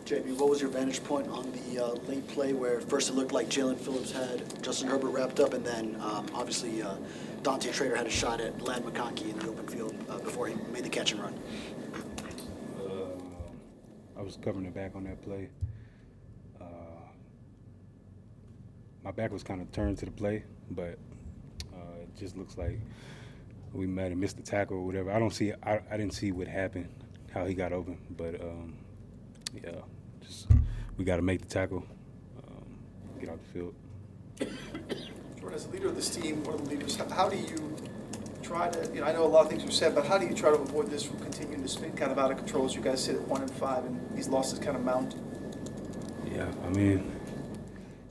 JB, what was your vantage point on the late play where first it looked like Jalen Phillips had Justin Herbert wrapped up, and then obviously Dante Trader had a shot at Lad McConkey in the open field before he made the catch and run? I was covering the back on that play. My back was kind of turned to the play, but it just looks like we might have missed the tackle or whatever. I didn't see what happened, how he got open, but yeah, just we got to make the tackle, get out the field. Jordyn, as a leader of this team, one of the leaders, how do you try to, I know a lot of things were said, but how do you try to avoid this from continuing to spin kind of out of control as you guys sit at 1-5 and these losses kind of mount? Yeah, I mean,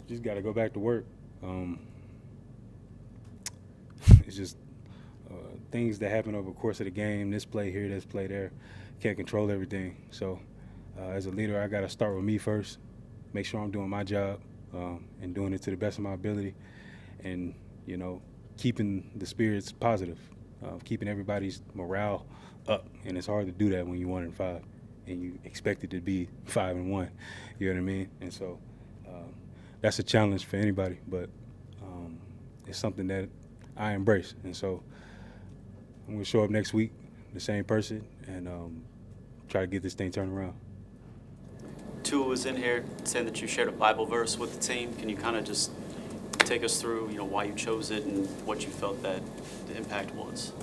just got to go back to work. It's just things that happen over the course of the game, this play here, this play there. Can't control everything. So as a leader, I got to start with me first, make sure I'm doing my job and doing it to the best of my ability, and, keeping the spirits positive, keeping everybody's morale up. And it's hard to do that when you're 1-5 and you expect it to be 5-1. You know what I mean? And so that's a challenge for anybody, but it's something that I embrace. And so I'm going to show up next week, the same person, and try to get this thing turned around. Tua was in here saying that you shared a Bible verse with the team. Can you kind of just take us through, why you chose it and what you felt that the impact was?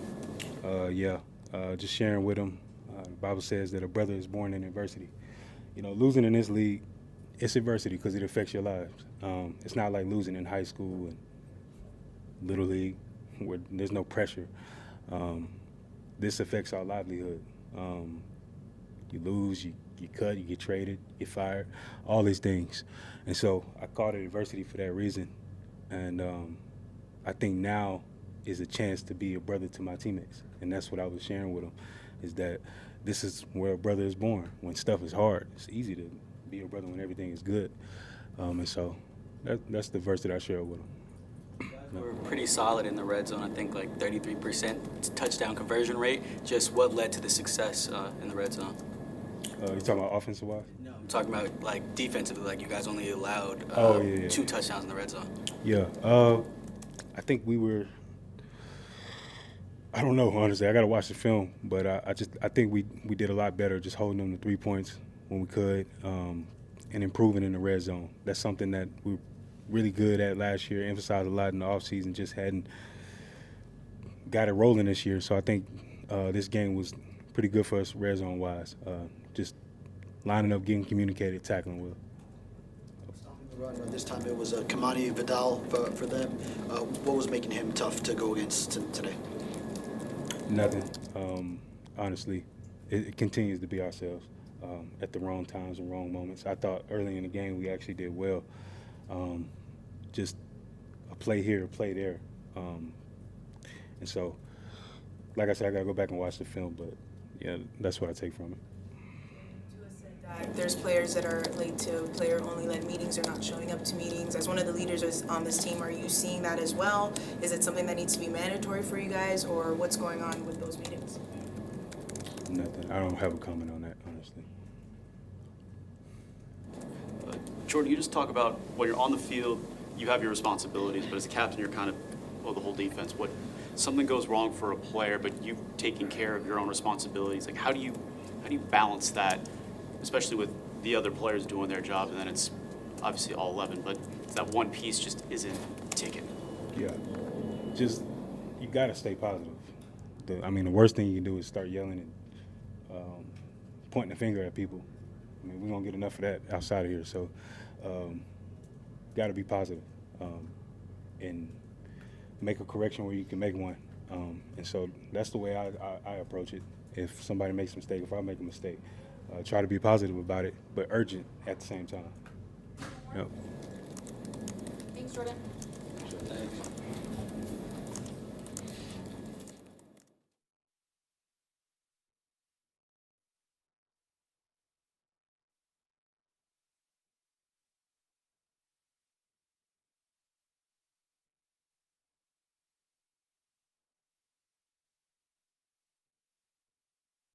Just sharing with him. The Bible says that a brother is born in adversity. Losing in this league, it's adversity because it affects your lives. It's not like losing in high school and Little League where there's no pressure. This affects our livelihood. You lose, you cut, you get traded, you get fired, all these things. And so I called it adversity for that reason. And I think now is a chance to be a brother to my teammates. And that's what I was sharing with them, is that this is where a brother is born. When stuff is hard, it's easy to be a brother when everything is good. And so that's the verse that I shared with them. We're pretty solid in the red zone. I think like 33% touchdown conversion rate. Just what led to the success in the red zone? You talking about offensive wise? No, I'm talking about like defensively. Like you guys only allowed 2 touchdowns in the red zone. Yeah, I think we were. I don't know, honestly. I got to watch the film, but I think we did a lot better just holding them to 3 points when we could, and improving in the red zone. That's something that we were really good at last year, emphasized a lot in the offseason, just hadn't got it rolling this year. So I think this game was pretty good for us red zone wise. Just lining up, getting communicated, tackling well. Stopping the run, this time it was Kamani Vidal for them. What was making him tough to go against today? Nothing. Honestly, it continues to be ourselves at the wrong times and wrong moments. I thought early in the game we actually did well. Just a play here, a play there. And so, like I said, I got to go back and watch the film, but, yeah, that's what I take from it. Tua said that there's players that are late to player-only led meetings or not showing up to meetings. As one of the leaders on this team, are you seeing that as well? Is it something that needs to be mandatory for you guys, or what's going on with those meetings? Nothing. I don't have a comment on that, honestly. Jordyn, you just talk about when you're on the field, you have your responsibilities, but as a captain, you're kind of the whole defense. What something goes wrong for a player, but you've taken care of your own responsibilities. Like, how do you balance that, especially with the other players doing their job, and then it's obviously all 11, but that one piece just isn't ticking. Yeah, just you got to stay positive. The worst thing you can do is start yelling and pointing the finger at people. We don't get enough of that outside of here, so got to be positive and make a correction where you can make one. And so that's the way I approach it. If somebody makes a mistake, if I make a mistake, try to be positive about it, but urgent at the same time. Yep. Thanks, Jordyn. Thanks.